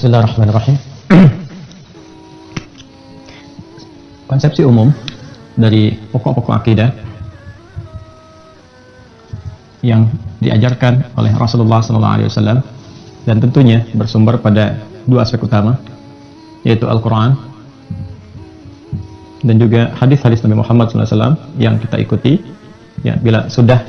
Bismillahirrahmanirrahim. Konsepsi umum dari pokok-pokok akidah yang diajarkan oleh Rasulullah SAW dan tentunya bersumber pada dua aspek utama, yaitu Al-Quran dan juga hadis-hadis Nabi Muhammad SAW yang kita ikuti. Ya, bila sudah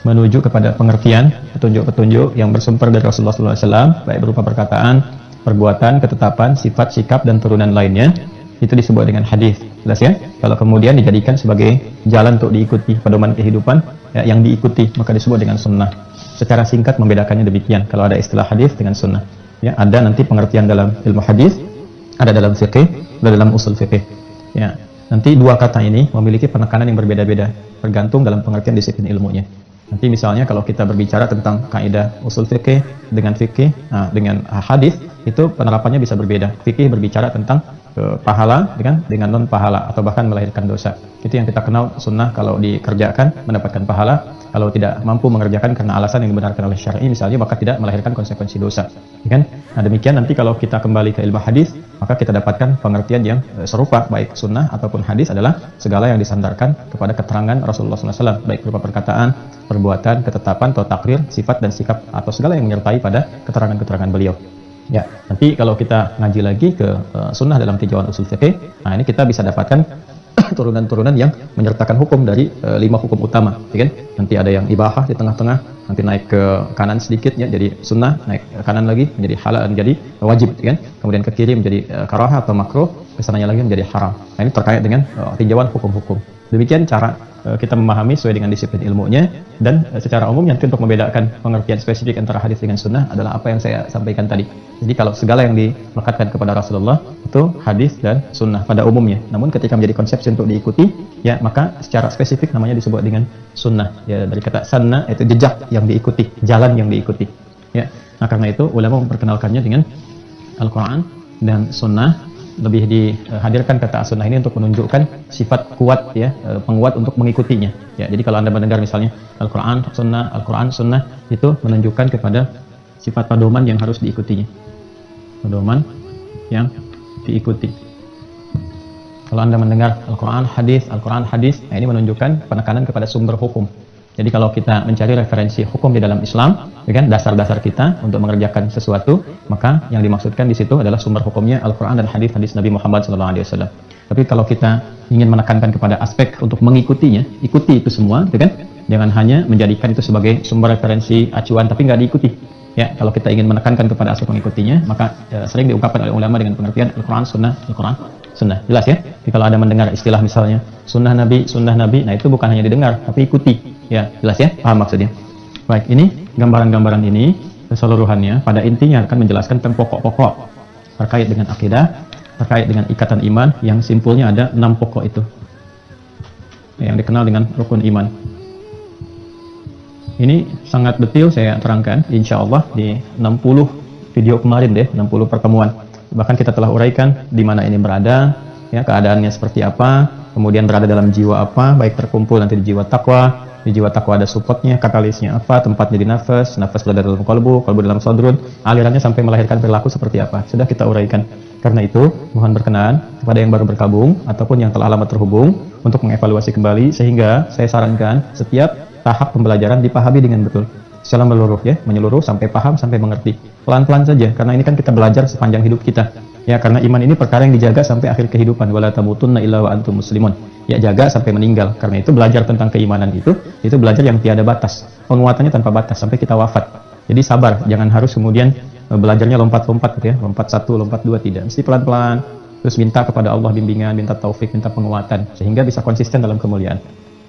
menuju kepada pengertian petunjuk-petunjuk yang bersumber dari Rasulullah SAW, baik berupa perkataan, perbuatan, ketetapan, sifat, sikap, dan turunan lainnya, itu disebut dengan hadis. Jelas ya? Kalau kemudian dijadikan sebagai jalan untuk diikuti, pedoman kehidupan ya, yang diikuti, maka disebut dengan sunnah. Secara singkat membedakannya demikian. Kalau ada istilah hadis dengan sunnah, ya, ada nanti pengertian dalam ilmu hadis, ada dalam fikih, ada dalam usul fikih. Ya, nanti dua kata ini memiliki penekanan yang berbeda-beda, tergantung dalam pengertian disiplin ilmunya. Nanti misalnya kalau kita berbicara tentang kaidah usul fikih dengan dengan hadis, itu penerapannya bisa berbeda. Fikih berbicara tentang pahala dengan non pahala atau bahkan melahirkan dosa. Itu yang kita kenal sunnah, kalau dikerjakan mendapatkan pahala, kalau tidak mampu mengerjakan karena alasan yang dibenarkan oleh syar'i misalnya, maka tidak melahirkan konsekuensi dosa. Ya kan? Nah, demikian nanti kalau kita kembali ke ilmu hadis, maka kita dapatkan pengertian yang serupa, baik sunnah ataupun hadis adalah segala yang disandarkan kepada keterangan Rasulullah SAW, baik berupa perkataan, perbuatan, ketetapan atau takrir, sifat dan sikap, atau segala yang menyertai pada keterangan-keterangan beliau. Ya, nanti kalau kita ngaji lagi ke sunnah dalam tinjauan usul fikih, nah ini kita bisa dapatkan turunan-turunan yang menyertakan hukum dari 5 hukum utama, ya kan? Nanti ada yang ibahah di tengah-tengah, nanti naik ke kanan sedikit ya, jadi sunnah, naik ke kanan lagi menjadi halal, menjadi wajib, ya kan? Kemudian ke kiri menjadi karahah atau makruh, kesananya lagi menjadi haram. Nah, ini terkait dengan tinjauan hukum-hukum. Demikian cara kita memahami sesuai dengan disiplin ilmunya, dan secara umum nanti untuk membedakan pengertian spesifik antara hadis dengan sunnah adalah apa yang saya sampaikan tadi. Jadi kalau segala yang dilekatkan kepada Rasulullah itu hadis dan sunnah pada umumnya. Namun ketika menjadi konsepsi untuk diikuti, ya maka secara spesifik namanya disebut dengan sunnah. Ya, dari kata sanna itu jejak yang diikuti, jalan yang diikuti. Ya, nah karena itu ulama memperkenalkannya dengan Al-Quran dan sunnah. Lebih dihadirkan kata sunnah ini untuk menunjukkan sifat kuat ya, penguat untuk mengikutinya. Ya, jadi kalau Anda mendengar misalnya Al-Quran sunnah itu menunjukkan kepada sifat pedoman yang harus diikutinya. Pedoman yang diikuti. Kalau Anda mendengar Al-Quran hadis, nah ini menunjukkan penekanan kepada sumber hukum. Jadi kalau kita mencari referensi hukum di dalam Islam, ya kan, dasar-dasar kita untuk mengerjakan sesuatu, maka yang dimaksudkan di situ adalah sumber hukumnya Al-Quran dan hadis-hadis Nabi Muhammad SAW. Tapi kalau kita ingin menekankan kepada aspek untuk mengikutinya, ikuti itu semua, ya kan? Jangan hanya menjadikan itu sebagai sumber referensi acuan tapi nggak diikuti. Ya, kalau kita ingin menekankan kepada aspek mengikutinya, maka sering diungkapkan oleh ulama dengan pengertian Al-Quran sunnah, jelas ya. Jadi kalau ada mendengar istilah misalnya sunnah Nabi, nah itu bukan hanya didengar tapi ikuti. Ya, jelas ya, paham maksudnya. Baik, ini gambaran-gambaran ini keseluruhannya pada intinya akan menjelaskan tentang pokok-pokok terkait dengan akidah, terkait dengan ikatan iman, yang simpulnya ada 6 pokok itu yang dikenal dengan rukun iman. Ini sangat detail saya terangkan insyaallah di 60 video kemarin deh, 60 pertemuan. Bahkan kita telah uraikan di mana ini berada, ya, keadaannya seperti apa, kemudian berada dalam jiwa apa, baik terkumpul nanti di jiwa takwa. Di jiwa takwa ada supportnya, katalisnya apa, tempatnya di nafas berada dalam kalbu dalam sadrun, alirannya sampai melahirkan perilaku seperti apa, sudah kita uraikan. Karena itu mohon berkenan kepada yang baru bergabung ataupun yang telah lama terhubung untuk mengevaluasi kembali, sehingga saya sarankan setiap tahap pembelajaran dipahami dengan betul secara menyeluruh, ya, menyeluruh sampai paham, sampai mengerti, pelan-pelan saja, karena ini kan kita belajar sepanjang hidup kita, ya, karena iman ini perkara yang dijaga sampai akhir kehidupan. Wala tamutunna illa wa antum muslimun, ya, jaga sampai meninggal. Karena itu belajar tentang keimanan itu belajar yang tiada batas, penguatannya tanpa batas sampai kita wafat. Jadi sabar, jangan harus kemudian belajarnya lompat-lompat gitu ya, lompat 1, lompat 2, tidak, mesti pelan-pelan, terus minta kepada Allah bimbingan, minta taufik, minta penguatan, sehingga bisa konsisten dalam kemuliaan.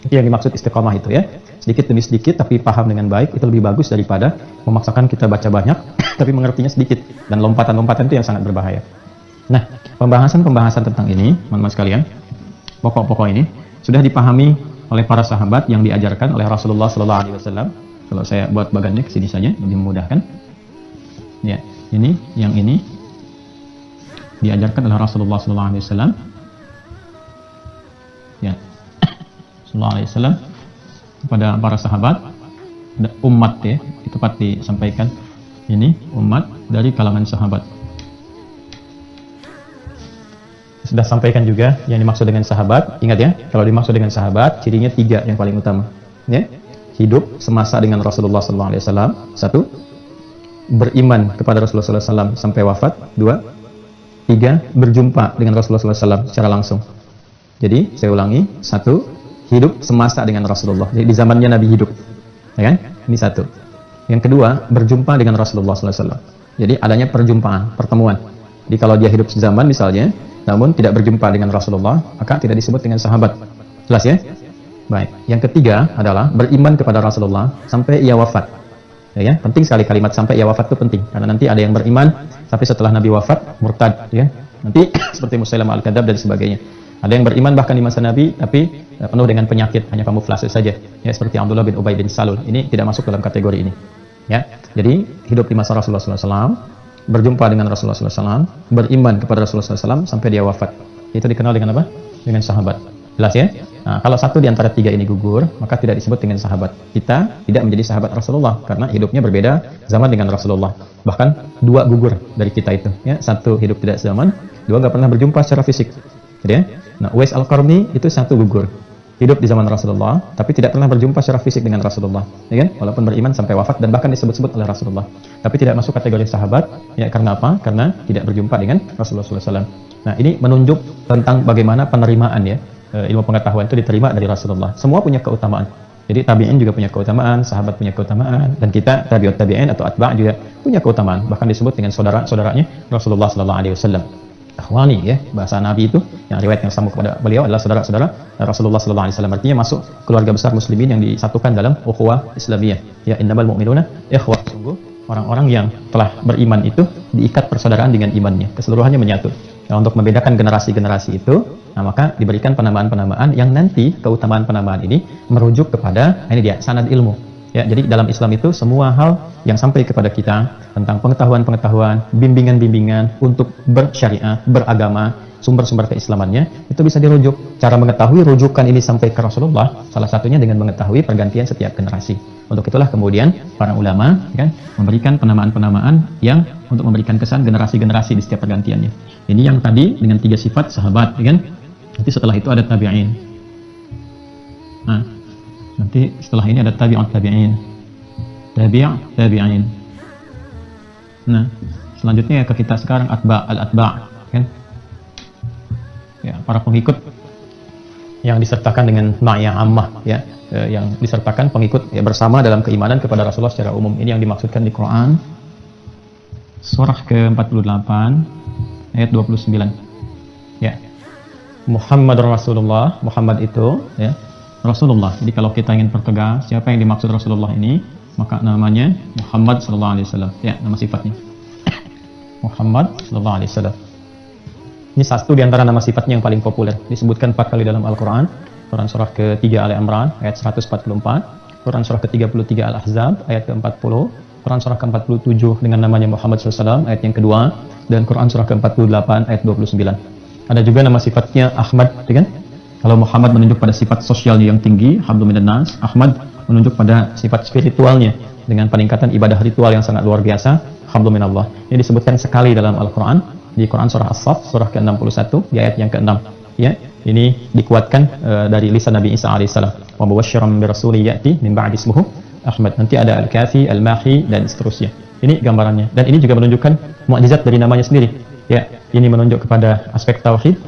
Itu yang dimaksud istiqomah itu, ya, sedikit demi sedikit tapi paham dengan baik, itu lebih bagus daripada memaksakan kita baca banyak tapi mengertinya sedikit, dan lompatan-lompatan itu yang sangat berbahaya. Nah, pembahasan tentang ini, teman-teman sekalian, pokok-pokok ini sudah dipahami oleh para sahabat yang diajarkan oleh Rasulullah SAW. Kalau saya buat bagannya ke sini saja lebih memudahkan. Ya, yang ini diajarkan oleh Rasulullah SAW. Ya, SAW kepada para sahabat, umat, ya, itu tepat disampaikan. Ini umat dari kalangan sahabat. sudah sampaikan juga yang dimaksud dengan sahabat. Ingat ya, kalau dimaksud dengan sahabat, cirinya 3 yang paling utama. Ya, hidup semasa dengan Rasulullah SAW. 1, beriman kepada Rasulullah SAW sampai wafat. 2, 3, berjumpa dengan Rasulullah SAW secara langsung. Jadi, saya ulangi. 1, hidup semasa dengan Rasulullah. Jadi, di zamannya Nabi hidup. Ya kan? Ini 1. Yang kedua, berjumpa dengan Rasulullah SAW. Jadi, adanya perjumpaan, pertemuan. Jadi, kalau dia hidup sezaman misalnya, namun tidak berjumpa dengan Rasulullah, maka tidak disebut dengan sahabat. Jelas ya? Baik. Yang ketiga adalah beriman kepada Rasulullah sampai ia wafat. Ya, penting sekali kalimat sampai ia wafat itu penting, karena nanti ada yang beriman tapi setelah Nabi wafat murtad, ya. Nanti seperti Musailamah al-Kadzdzab dan sebagainya. Ada yang beriman bahkan di masa Nabi tapi penuh dengan penyakit, hanya kamuflase saja. Ya, seperti Abdullah bin Ubay bin Salul. Ini tidak masuk dalam kategori ini. Ya. Jadi hidup di masa Rasulullah SAW, berjumpa dengan Rasulullah SAW, beriman kepada Rasulullah SAW sampai dia wafat. Itu dikenal dengan apa? Dengan sahabat. Jelas ya? Nah, kalau satu di antara 3 ini gugur, maka tidak disebut dengan sahabat. Kita tidak menjadi sahabat Rasulullah karena hidupnya berbeda zaman dengan Rasulullah. Bahkan 2 gugur dari kita itu. Ya, 1 hidup tidak zaman, 2 nggak pernah berjumpa secara fisik. Gitu ya? Nah, Uwais Al-Qarni itu 1 gugur. Hidup di zaman Rasulullah, tapi tidak pernah berjumpa secara fisik dengan Rasulullah, ya kan? Walaupun beriman sampai wafat dan bahkan disebut-sebut oleh Rasulullah, tapi tidak masuk kategori sahabat, ya karena apa? Karena tidak berjumpa dengan Rasulullah SAW. Nah, ini menunjuk tentang bagaimana penerimaan ya, ilmu pengetahuan itu diterima dari Rasulullah. Semua punya keutamaan. Jadi tabi'in juga punya keutamaan, sahabat punya keutamaan, dan kita tabi'ut tabi'in atau atba' juga punya keutamaan. Bahkan disebut dengan saudara-saudaranya Rasulullah SAW. Akhwani ya, bahasa Nabi itu yang riwayat yang sama kepada beliau adalah saudara-saudara Rasulullah SAW. Artinya masuk keluarga besar muslimin yang disatukan dalam ukhuwah Islamiyah. Ya, innamal mu'minuna ikhwah. Sungguh orang-orang yang telah beriman itu diikat persaudaraan dengan imannya, keseluruhannya menyatu. Nah, untuk membedakan generasi-generasi itu, nah maka diberikan penamaan-penamaan yang nanti keutamaan penamaan ini merujuk kepada ini dia sanad ilmu. Ya, jadi dalam Islam itu semua hal yang sampai kepada kita tentang pengetahuan-pengetahuan, bimbingan-bimbingan untuk bersyariah, beragama, sumber-sumber keislamannya itu bisa dirujuk. Cara mengetahui rujukan ini sampai ke Rasulullah salah satunya dengan mengetahui pergantian setiap generasi. Untuk itulah kemudian para ulama kan memberikan penamaan-penamaan yang untuk memberikan kesan generasi-generasi di setiap pergantiannya. Ini yang tadi dengan 3 sifat sahabat, kan? Nanti setelah itu ada tabi'in. Nah, nanti setelah ini ada tabi'ut tabi'in. Tabi'in. Nah, selanjutnya ke kita sekarang al-atba', kan? Ya, para pengikut yang disertakan dengan ma'iyah ammah, ya, yang disertakan pengikut ya bersama dalam keimanan kepada Rasulullah secara umum. Ini yang dimaksudkan di Quran surah ke-48 ayat 29. Ya. Muhammadur Rasulullah, Muhammad itu ya Rasulullah. Jadi kalau kita ingin pertegas siapa yang dimaksud Rasulullah ini, maka namanya Muhammad sallallahu alaihi wasallam. Ya, nama sifatnya. Muhammad sallallahu alaihi wasallam. Ini satu di antara nama sifatnya yang paling populer. Disebutkan 4 kali dalam Al-Qur'an. Quran surah ke-3 Ali Imran ayat 144, Quran surah ke-33 Al-Ahzab ayat ke-40, Quran surah ke-47 dengan namanya Muhammad SAW ayat yang kedua, dan Quran surah ke-48 ayat 29. Ada juga nama sifatnya Ahmad, kan? Kalau Muhammad menunjuk pada sifat sosialnya yang tinggi, hablu minan nas, Ahmad menunjuk pada sifat spiritualnya dengan peningkatan ibadah ritual yang sangat luar biasa, hablu minallah. Ini disebutkan sekali dalam Al-Qur'an di Quran surah As-Saff surah ke-61 di ayat yang ke-6. Ya, ini dikuatkan dari lisan Nabi Isa alaihissalam. Wa mubasysyiran bi rasulin ya'ti min ba'di ismuhu Ahmad. Nanti ada Al-Kafi, Al-Mahi dan seterusnya. Ini gambarannya. Dan ini juga menunjukkan mukjizat dari namanya sendiri. Ya, ini menunjuk kepada aspek tauhid.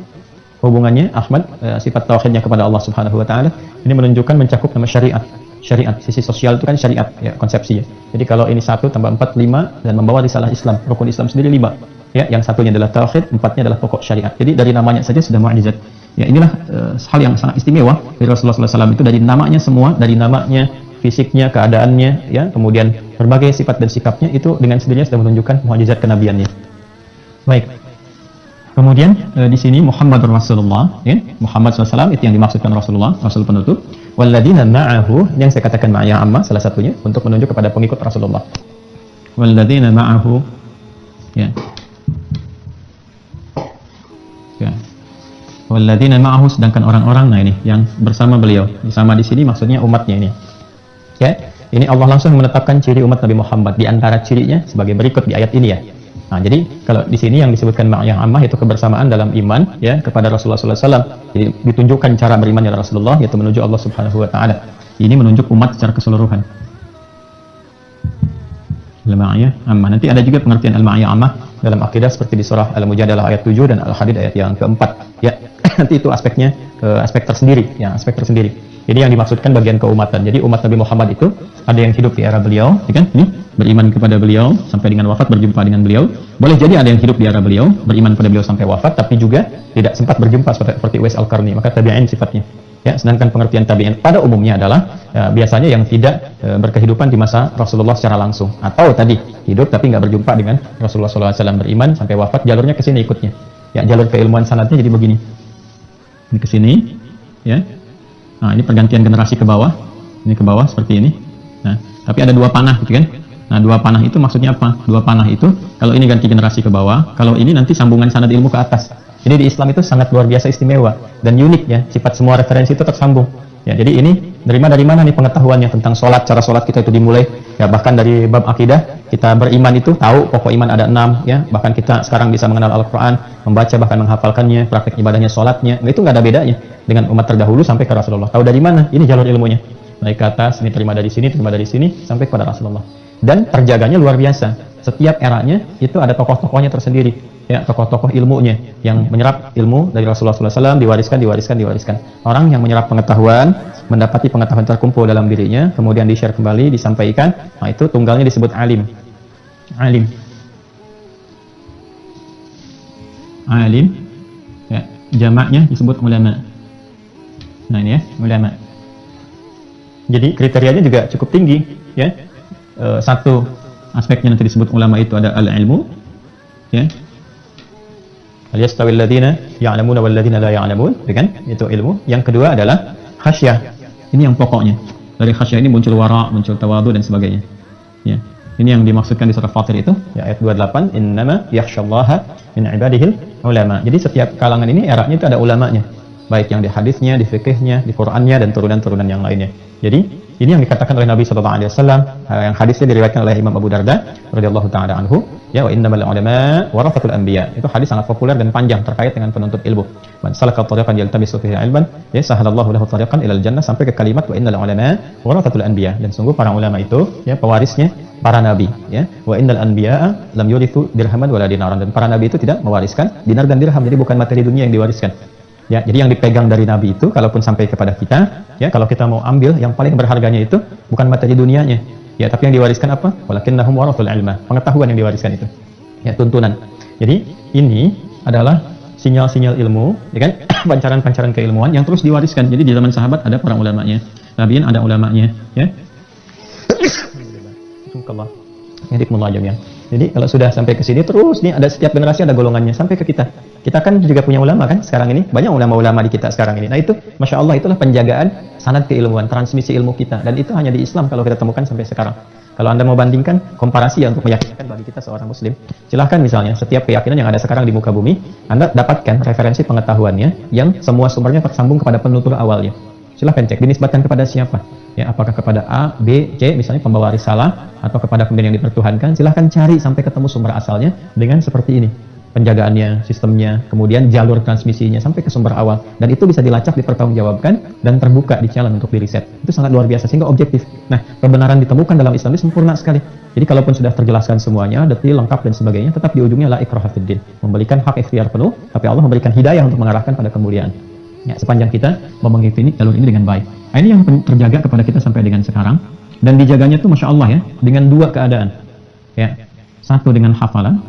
Hubungannya Ahmad sifat tauhidnya kepada Allah Subhanahu wa taala. Ini menunjukkan mencakup nama syariat. Syariat, sisi sosial itu kan syariat ya, konsepsinya. Jadi kalau ini 1 tambah 4 5 dan membawa risalah Islam, rukun Islam sendiri 5. Ya, yang satunya adalah tauhid, 4-nya adalah pokok syariat. Jadi dari namanya saja sudah mukjizat. Ya, inilah hal yang sangat istimewa dari Rasulullah SAW itu, dari namanya semua, dari namanya, fisiknya, keadaannya, ya, kemudian berbagai sifat dan sikapnya itu dengan sendirinya sudah menunjukkan mukjizat kenabiannya. Baik. Kemudian di sini Muhammadur Rasulullah, ya, Muhammad SAW itu yang dimaksudkan Rasulullah, Rasul penutup. Walladzina ma'ahu, yang saya katakan ma'iyah ammah salah satunya untuk menunjuk kepada pengikut Rasulullah. Walladzina ma'ahu, ya. Ya. Walladzina ma'ahu, sedangkan orang-orang, nah ini yang bersama beliau. Bersama di sini maksudnya umatnya ini. Ya, ini Allah langsung menetapkan ciri umat Nabi Muhammad. Di antara cirinya sebagai berikut di ayat ini ya. Nah, jadi kalau di sini yang disebutkan ma'iyah ammah itu kebersamaan dalam iman ya kepada Rasulullah SAW. Jadi ditunjukkan cara beriman ya Rasulullah yaitu menuju Allah Subhanahu wa taala. Ini menunjuk umat secara keseluruhan. Al-ma'iyah ammah. Nanti ada juga pengertian al-ma'iyah ammah dalam akidah seperti di surah Al-Mujadalah ayat 7 dan Al-Hadid ayat yang keempat. Ya, nanti itu aspeknya aspek tersendiri, ya, aspek tersendiri. Jadi yang dimaksudkan bagian keumatan. Jadi umat Nabi Muhammad itu ada yang hidup di era beliau, ya kan? Ini beriman kepada beliau sampai dengan wafat berjumpa dengan beliau. Boleh jadi ada yang hidup di era beliau, beriman kepada beliau sampai wafat, tapi juga tidak sempat berjumpa seperti Uwais Al-Qarni. Maka tabi'in sifatnya. Ya, sedangkan pengertian tabi'in pada umumnya adalah biasanya yang tidak berkehidupan di masa Rasulullah secara langsung, atau tadi hidup tapi nggak berjumpa dengan Rasulullah SAW, beriman sampai wafat, jalurnya ke sini ikutnya. Ya, jalur keilmuan sanadnya jadi begini. Ini ke sini, ya. Nah, ini pergantian generasi ke bawah. Ini ke bawah seperti ini. Nah, tapi ada dua panah gitu kan. Nah, dua panah itu maksudnya apa? Dua panah itu kalau ini ganti generasi ke bawah, kalau ini nanti sambungan sanad ilmu ke atas. Jadi di Islam itu sangat luar biasa istimewa dan unik ya, sifat semua referensi itu tersambung. Ya, jadi ini dari mana nih pengetahuannya tentang sholat, cara sholat kita itu dimulai. Ya, bahkan dari bab akidah, kita beriman itu tahu pokok iman ada 6 ya. Bahkan kita sekarang bisa mengenal Al-Qur'an, membaca bahkan menghafalkannya, praktek ibadahnya sholatnya. Itu nggak ada bedanya dengan umat terdahulu sampai ke Rasulullah. Tahu dari mana? Ini jalur ilmunya. Naik ke atas, ini terima dari sini sampai kepada Rasulullah. Dan terjaganya luar biasa. Setiap eranya itu ada tokoh-tokohnya tersendiri. Ya, tokoh-tokoh ilmunya yang menyerap ilmu dari Rasulullah SAW diwariskan. Orang yang menyerap pengetahuan, mendapati pengetahuan terkumpul dalam dirinya, kemudian di-share kembali, disampaikan. Nah, itu tunggalnya disebut alim. Alim. Ya, jamaknya disebut ulama. Nah, ini ya, ulama. Jadi kriterianya juga cukup tinggi, ya. Satu aspeknya nanti disebut ulama itu ada al-ilmu, ya. Al-yastawil ladzina ya'lamuna wal ladzina la ya'lamun, kan? Itu ilmu. Yang kedua adalah khasyah. Ini yang pokoknya. Dari khasyah ini muncul wara, muncul tawadhu dan sebagainya. Ya. Ini yang dimaksudkan di surah Fatir itu, ya, ayat 28, innama yakhsyallaha min ibadihil ulama. Jadi setiap kalangan ini eranya itu ada ulamanya. Baik yang di hadisnya, di fikihnya, di Qur'annya dan turunan-turunan yang lainnya. Jadi ini yang dikatakan oleh Nabi SAW, yang hadisnya diriwayatkan oleh Imam Abu Darda radhiyallahu taala anhu, ya, wa innamal ulama warathatul anbiya. Itu hadis sangat populer dan panjang terkait dengan penuntut ilmu. Man salaka tariqan yaltamisu fihi ilman, ya, sahalallahu lahu tariqan ilal jannah, sampai ke kalimat wa innal ulama warathatul anbiya. Dan sungguh para ulama itu, ya, pewarisnya para nabi, ya. Wa innal anbiya lam yurithu dirhaman wala dinaran. Dan para nabi itu tidak mewariskan dinar dan dirham. Jadi bukan materi dunia yang diwariskan. Ya, jadi yang dipegang dari Nabi itu, kalaupun sampai kepada kita, ya, kalau kita mau ambil yang paling berharganya itu bukan materi dunianya, ya, tapi yang diwariskan apa? Walakinnahum warathul ilma, pengetahuan yang diwariskan itu, ya, tuntunan. Jadi ini adalah sinyal-sinyal ilmu, ya kan, pancaran-pancaran keilmuan yang terus diwariskan. Jadi di zaman sahabat ada para ulamanya, tabi'in ada ulamanya, ya. Jadi kalau sudah sampai ke sini terus nih ada setiap generasi ada golongannya sampai ke kita. Kita kan juga punya ulama kan sekarang ini, banyak ulama-ulama di kita sekarang ini. Nah itu, masya Allah, itulah penjagaan sanad keilmuan, transmisi ilmu kita, dan itu hanya di Islam kalau kita temukan sampai sekarang. Kalau Anda mau bandingkan, komparasi ya untuk meyakinkan bagi kita seorang Muslim, silahkan misalnya setiap keyakinan yang ada sekarang di muka bumi, Anda dapatkan referensi pengetahuannya yang semua sumbernya tersambung kepada penutur awalnya. Silahkan cek, dinisbatkan kepada siapa? Ya, apakah kepada A, B, C, misalnya pembawa risalah, atau kepada kemudian yang dipertuhankan. Silahkan cari sampai ketemu sumber asalnya dengan seperti ini. Penjagaannya, sistemnya, kemudian jalur transmisinya sampai ke sumber awal, dan itu bisa dilacak, dipertanggungjawabkan, dan terbuka di challenge untuk diriset. Itu sangat luar biasa sehingga objektif. Nah, kebenaran ditemukan dalam Islam ini sempurna sekali. Jadi kalaupun sudah terjelaskan semuanya, detail, lengkap dan sebagainya, tetap di ujungnya la ikraha fid din, memberikan hak ikhtiar penuh, tapi Allah memberikan hidayah untuk mengarahkan pada kemuliaan. Ya, sepanjang kita mau mengikuti jalur ini dengan baik. Nah, ini yang terjaga kepada kita sampai dengan sekarang, dan dijaganya tuh masya Allah ya, dengan dua keadaan. Ya, satu dengan hafalan.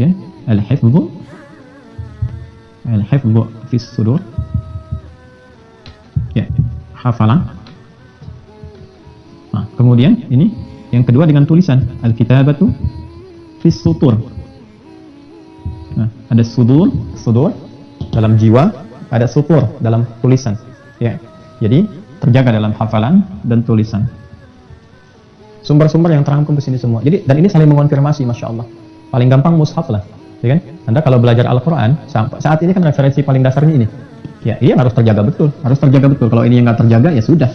Ya, al-hifdhu fis sudur, ya, hafalan. Nah, kemudian ini yang kedua dengan tulisan, al-kitabatu fis sutur. Nah, ada sudur dalam jiwa, ada sutur dalam tulisan, ya. Jadi terjaga dalam hafalan dan tulisan. Sumber-sumber yang terangkum di sini semua. Jadi, dan ini saling mengonfirmasi, masya Allah. Paling gampang mushaf lah, ya kan? Anda kalau belajar Al-Quran, saat ini kan referensi paling dasarnya ini. Ya, iya harus terjaga betul, Kalau ini yang nggak terjaga, ya sudah.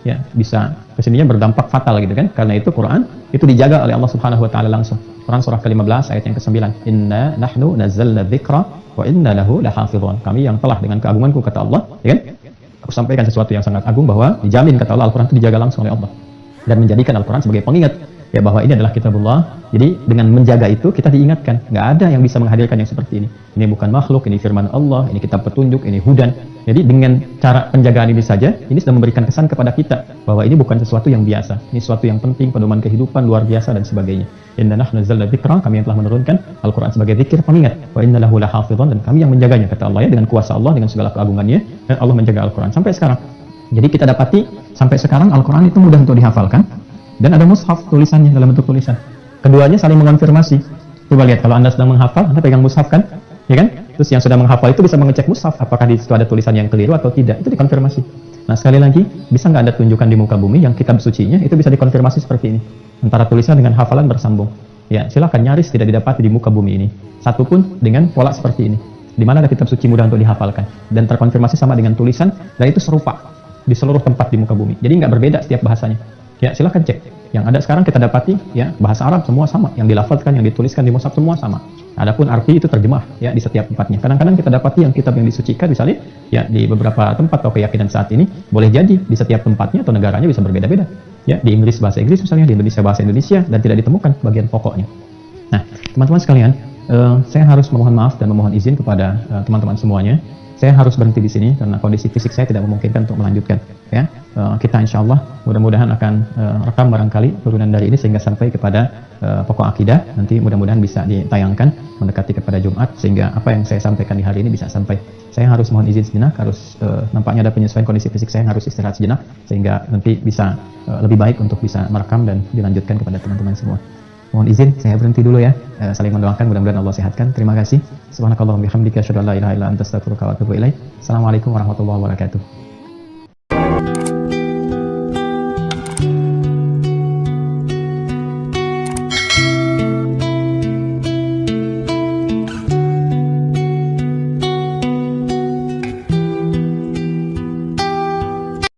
ya bisa kesininya berdampak fatal gitu kan. Karena itu Quran itu dijaga oleh Allah Subhanahu wa taala langsung. Quran surah ke-15 ayat yang ke-9. Inna nahnu nazzalna dzikra wa inna lahu lahafizun. Kami yang telah dengan keagunganku kata Allah, ya kan? Aku sampaikan sesuatu yang sangat agung bahwa dijamin kata Allah Al-Quran itu dijaga langsung oleh Allah dan menjadikan Al-Quran sebagai pengingat ya bahwa ini adalah kitabullah. Jadi dengan menjaga itu kita diingatkan, nggak ada yang bisa menghadirkan yang seperti ini. Ini bukan makhluk, ini firman Allah, ini kitab petunjuk, ini hudan. Jadi dengan cara penjagaan ini saja, ini sudah memberikan kesan kepada kita bahwa ini bukan sesuatu yang biasa, ini sesuatu yang penting, pedoman kehidupan luar biasa dan sebagainya. Inna nahnu nazzalna dzikra, kami yang telah menurunkan Al-Quran sebagai zikir pengingat, wa inna lahu lahafizun, dan kami yang menjaganya kata Allah ya, dengan kuasa Allah, dengan segala keagungannya, dan Allah menjaga Al-Quran sampai sekarang. Jadi kita dapati sampai sekarang Al-Quran itu mudah untuk dihafalkan dan ada mushaf tulisannya dalam bentuk tulisan. Keduanya saling mengonfirmasi. Coba lihat kalau Anda sedang menghafal, Anda pegang mushaf kan? Ya kan? Terus yang sudah menghafal itu bisa mengecek mushaf apakah di situ ada tulisan yang keliru atau tidak. Itu dikonfirmasi. Nah, sekali lagi, bisa nggak Anda tunjukkan di muka bumi yang kitab sucinya itu bisa dikonfirmasi seperti ini. Antara tulisan dengan hafalan bersambung. Ya, silakan, nyaris tidak didapati di muka bumi ini. Satu pun dengan pola seperti ini. Di mana ada kitab suci mudah untuk dihafalkan dan terkonfirmasi sama dengan tulisan dan itu serupa di seluruh tempat di muka bumi. Jadi nggak berbeda setiap bahasanya. Ya, silakan cek. Yang ada sekarang kita dapati ya bahasa Arab semua sama, yang dilafalkan, yang dituliskan di mushaf semua sama. Adapun arti itu terjemah ya di setiap tempatnya. Kadang-kadang kita dapati yang kitab yang disucikan misalnya ya di beberapa tempat atau keyakinan saat ini boleh jadi di setiap tempatnya atau negaranya bisa berbeda-beda. Ya, di Inggris bahasa Inggris misalnya, di Indonesia bahasa Indonesia, dan tidak ditemukan bagian pokoknya. Nah, teman-teman sekalian, saya harus memohon maaf dan memohon izin kepada teman-teman semuanya. Saya harus berhenti di sini karena kondisi fisik saya tidak memungkinkan untuk melanjutkan. Ya, kita insya Allah mudah-mudahan akan rekam barangkali turunan dari ini sehingga sampai kepada pokok akidah. Nanti mudah-mudahan bisa ditayangkan mendekati kepada Jumat sehingga apa yang saya sampaikan di hari ini bisa sampai. Saya harus mohon izin sejenak, harus nampaknya ada penyesuaian kondisi fisik saya, harus istirahat sejenak sehingga nanti bisa lebih baik untuk bisa merekam dan dilanjutkan kepada teman-teman semua. Mohon izin, saya berhenti dulu ya. Saling mendoakan, mudah-mudahan Allah sehatkan. Terima kasih. Subhanakallahumma bihamdika asyhadu an la ilaha illa anta astaghfiruka wa atubu ilaik. Assalamualaikum warahmatullahi wabarakatuh.